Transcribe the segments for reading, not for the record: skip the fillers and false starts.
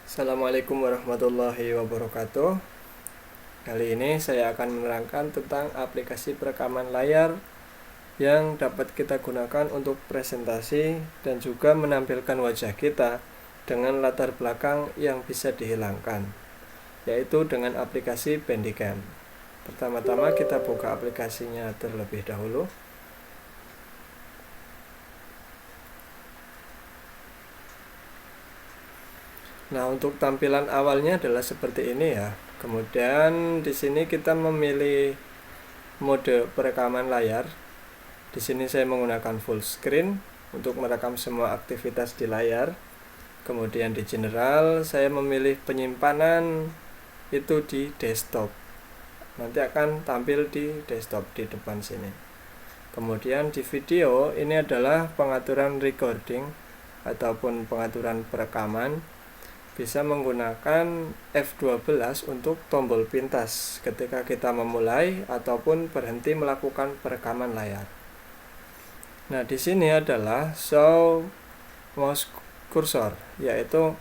Assalamualaikum warahmatullahi wabarakatuh. Kali ini saya akan menerangkan tentang aplikasi perekaman layar yang dapat kita gunakan untuk presentasi dan juga menampilkan wajah kita dengan latar belakang yang bisa dihilangkan, yaitu dengan aplikasi Bandicam. Pertama-tama kita buka aplikasinya terlebih dahulu. Nah, untuk tampilan awalnya adalah seperti ini ya. Kemudian di sini kita memilih mode perekaman layar. Di sini saya menggunakan full screen untuk merekam semua aktivitas di layar. Kemudian di general saya memilih penyimpanan itu di desktop. Nanti akan tampil di desktop di depan sini. Kemudian di video ini adalah pengaturan recording ataupun pengaturan perekaman. Bisa menggunakan F12 untuk tombol pintas ketika kita memulai ataupun berhenti melakukan perekaman layar. Nah, di sini adalah show mouse cursor, yaitu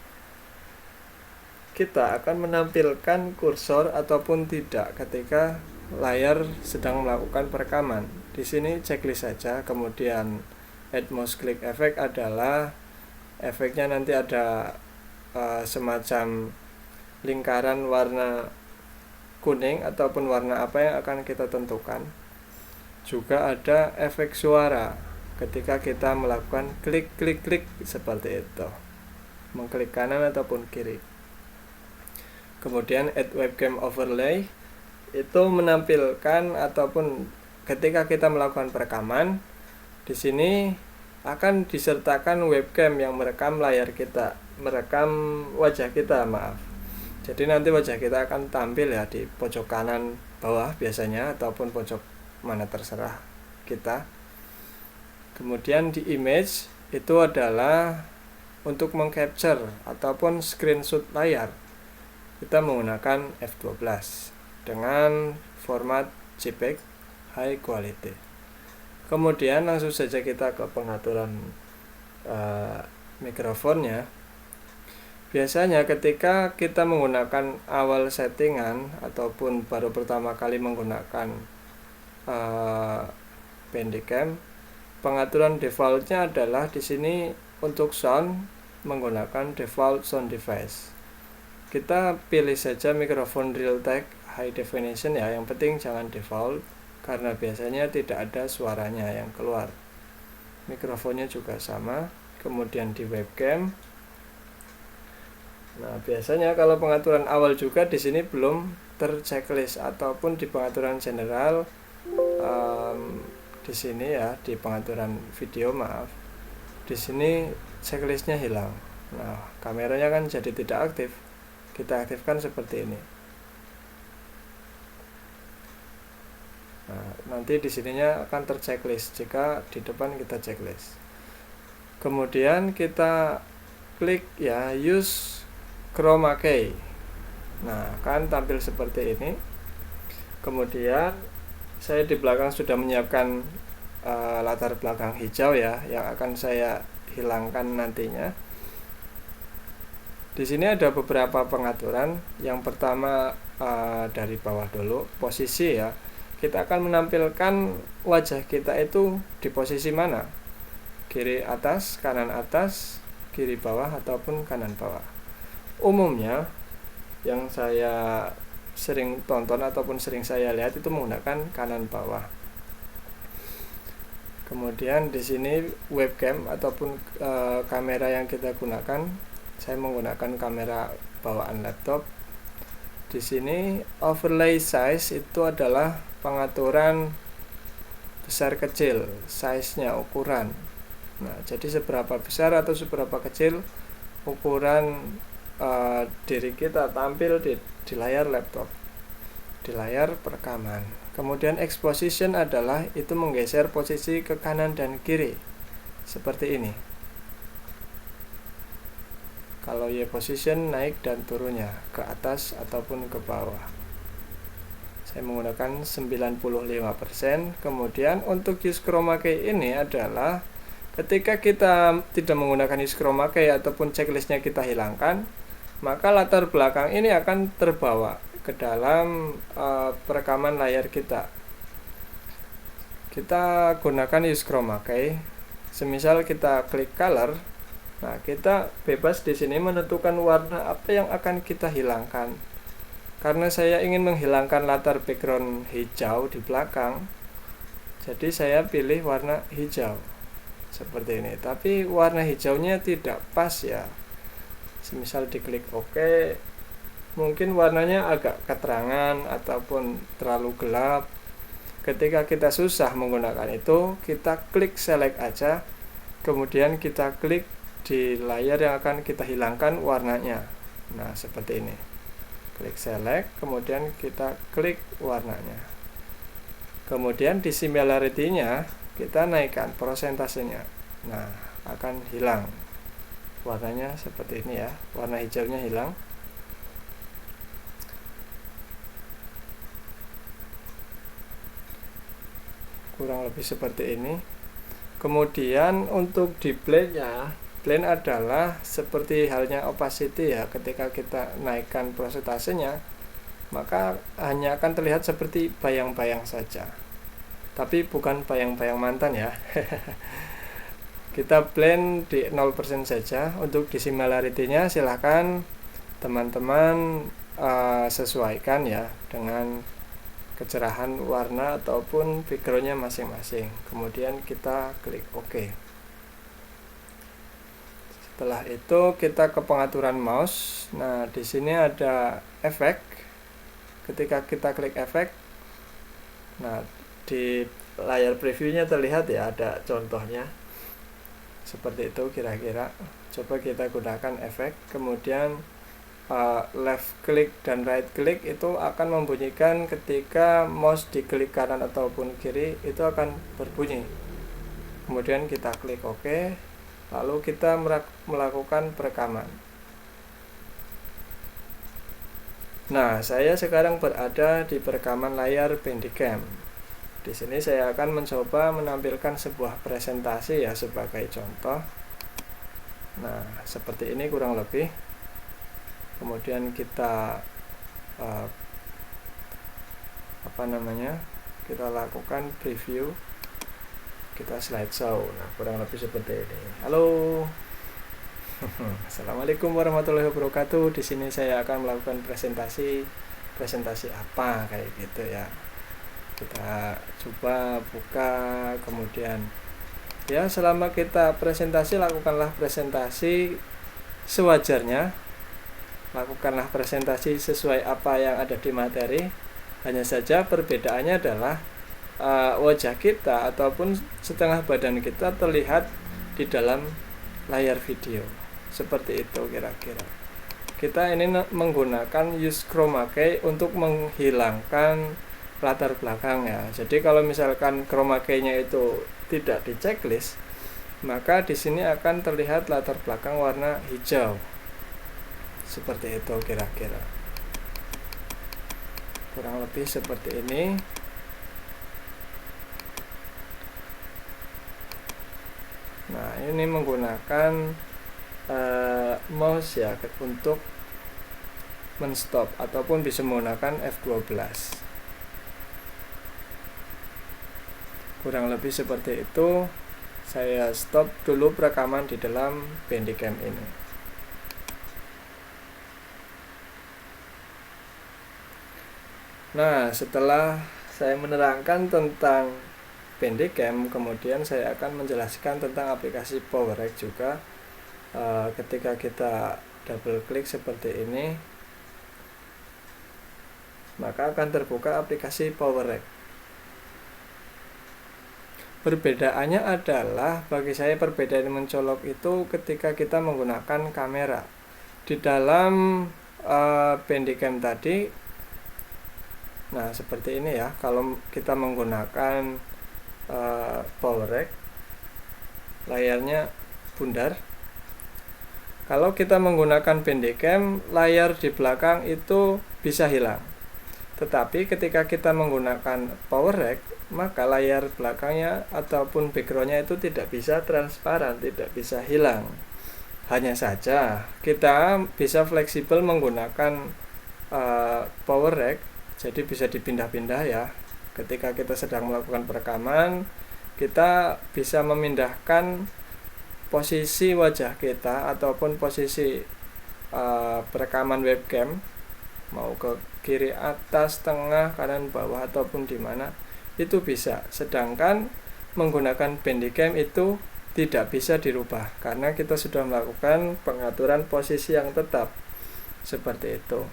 kita akan menampilkan kursor ataupun tidak ketika layar sedang melakukan perekaman. Di sini checklist saja. Kemudian add mouse click effect adalah efeknya nanti ada semacam lingkaran warna kuning ataupun warna apa yang akan kita tentukan. Juga ada efek suara ketika kita melakukan klik seperti itu, mengklik kanan ataupun kiri. Kemudian add webcam overlay itu menampilkan ataupun ketika kita melakukan perekaman, di sini akan disertakan webcam yang merekam layar kita, merekam wajah kita, Jadi nanti wajah kita akan tampil ya di pojok kanan bawah biasanya ataupun pojok mana terserah kita. Kemudian di image itu adalah untuk mengcapture ataupun screenshot layar. Kita menggunakan F12 dengan format JPEG high quality. Kemudian langsung saja kita ke pengaturan mikrofonnya. Biasanya ketika kita menggunakan awal settingan ataupun baru pertama kali menggunakan Bandicam, pengaturan defaultnya adalah di sini untuk sound menggunakan default sound device. Kita pilih saja mikrofon Realtek high definition ya, yang penting jangan default karena biasanya tidak ada suaranya yang keluar. Mikrofonnya juga sama. Kemudian di webcam. Nah, biasanya kalau pengaturan awal juga di sini belum terchecklist ataupun di pengaturan general di sini ya, di pengaturan video di sini checklistnya hilang. Nah, kameranya kan jadi tidak aktif. Kita aktifkan seperti ini. Nah, nanti di sininya akan terchecklist jika di depan kita checklist. Kemudian kita klik ya use chroma key. Nah, akan tampil seperti ini. Kemudian saya di belakang sudah menyiapkan latar belakang hijau ya, yang akan saya hilangkan nantinya. Di sini ada beberapa pengaturan. Yang pertama dari bawah dulu, posisi ya. Kita akan menampilkan wajah kita itu di posisi mana, kiri atas, kanan atas, kiri bawah, ataupun kanan bawah. Umumnya yang saya sering tonton ataupun sering saya lihat itu menggunakan kanan bawah. Kemudian di sini webcam ataupun kamera yang kita gunakan, saya menggunakan kamera bawaan laptop. Di sini overlay size itu adalah pengaturan besar kecil, size-nya, ukuran. Nah, jadi seberapa besar atau seberapa kecil ukuran diri kita tampil di layar laptop, di layar perekaman. Kemudian exposition adalah itu menggeser posisi ke kanan dan kiri seperti ini. Kalau Y position naik dan turunnya ke atas ataupun ke bawah. Saya menggunakan 95%. Kemudian untuk use chroma key ini adalah ketika kita tidak menggunakan use chroma key ataupun checklistnya kita hilangkan, maka latar belakang ini akan terbawa ke dalam perekaman layar kita. Kita gunakan use chroma key. Semisal kita klik color, nah kita bebas di sini menentukan warna apa yang akan kita hilangkan. Karena saya ingin menghilangkan latar background hijau di belakang, jadi saya pilih warna hijau seperti ini. Tapi warna hijaunya tidak pas ya. Semisal diklik OK, mungkin warnanya agak keterangan ataupun terlalu gelap. Ketika kita susah menggunakan itu, kita klik select aja, kemudian kita klik di layar yang akan kita hilangkan warnanya. Nah, seperti ini. Klik select, kemudian kita klik warnanya. Kemudian di similarity-nya kita naikkan prosentasenya. Nah, akan hilang. Warnanya seperti ini ya. Warna hijaunya hilang. Kurang lebih seperti ini. Kemudian untuk di blend-nya, blend adalah seperti halnya opacity ya. Ketika kita naikkan prosentasenya, maka hanya akan terlihat seperti bayang-bayang saja. Tapi bukan bayang-bayang mantan ya. Kita blend di 0% saja. Untuk di similarity-nya silahkan teman-teman sesuaikan ya dengan kecerahan warna ataupun backgroundnya masing-masing. Kemudian kita klik OK. Setelah itu kita ke pengaturan mouse. Nah, di sini ada efek. Ketika kita klik efek, nah di layar previewnya terlihat ya, ada contohnya seperti itu kira-kira. Coba kita gunakan efek, kemudian left click dan right click itu akan membunyikan ketika mouse diklik kanan ataupun kiri, itu akan berbunyi. Kemudian kita klik OK, lalu kita melakukan perekaman. Nah, saya sekarang berada di perekaman layar Bandicam. Di sini saya akan mencoba menampilkan sebuah presentasi ya sebagai contoh. Nah, seperti ini kurang lebih. Kemudian kita kita lakukan preview, kita slideshow. Nah, kurang lebih seperti ini. Halo. Assalamualaikum warahmatullahi wabarakatuh. Di sini saya akan melakukan presentasi apa kayak gitu ya. Kita coba buka, kemudian ya selama kita presentasi, lakukanlah presentasi sewajarnya. Lakukanlah presentasi sesuai apa yang ada di materi. Hanya saja perbedaannya adalah wajah kita ataupun setengah badan kita terlihat di dalam layar video. Seperti itu kira-kira. Kita ini menggunakan use chroma key untuk menghilangkan latar belakang ya. Jadi kalau misalkan chroma key-nya itu tidak di checklist, maka di sini akan terlihat latar belakang warna hijau. Seperti itu kira-kira. Kurang lebih seperti ini. Nah, ini menggunakan mouse ya untuk men-stop ataupun bisa menggunakan F12. Kurang lebih seperti itu. Saya stop dulu perekaman di dalam Bandicam ini. Nah, setelah saya menerangkan tentang Bandicam, kemudian saya akan menjelaskan tentang aplikasi PowerRect juga. Ketika kita double klik seperti ini, maka akan terbuka aplikasi PowerRect. Perbedaannya adalah, bagi saya perbedaan yang mencolok itu ketika kita menggunakan kamera. Di dalam Bandicam tadi, nah seperti ini ya, kalau kita menggunakan PowerRect, layarnya bundar. Kalau kita menggunakan Bandicam, layar di belakang itu bisa hilang. Tetapi ketika kita menggunakan PowerRect, maka layar belakangnya ataupun backgroundnya itu tidak bisa transparan, tidak bisa hilang. Hanya saja kita bisa fleksibel menggunakan power rack, jadi bisa dipindah-pindah ya. Ketika kita sedang melakukan perekaman, kita bisa memindahkan posisi wajah kita ataupun posisi perekaman webcam, mau ke kiri atas, tengah, kanan, bawah, ataupun di mana itu bisa. Sedangkan menggunakan Bandicam itu tidak bisa dirubah karena kita sudah melakukan pengaturan posisi yang tetap seperti itu.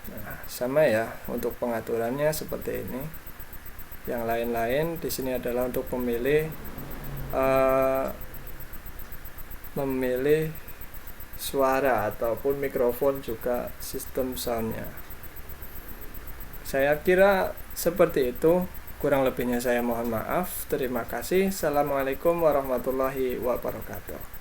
Nah, sama ya untuk pengaturannya seperti ini. Yang lain-lain di sini adalah untuk memilih suara ataupun mikrofon, juga sistem soundnya. Saya kira seperti itu. Kurang lebihnya saya mohon maaf. Terima kasih. Assalamualaikum warahmatullahi wabarakatuh.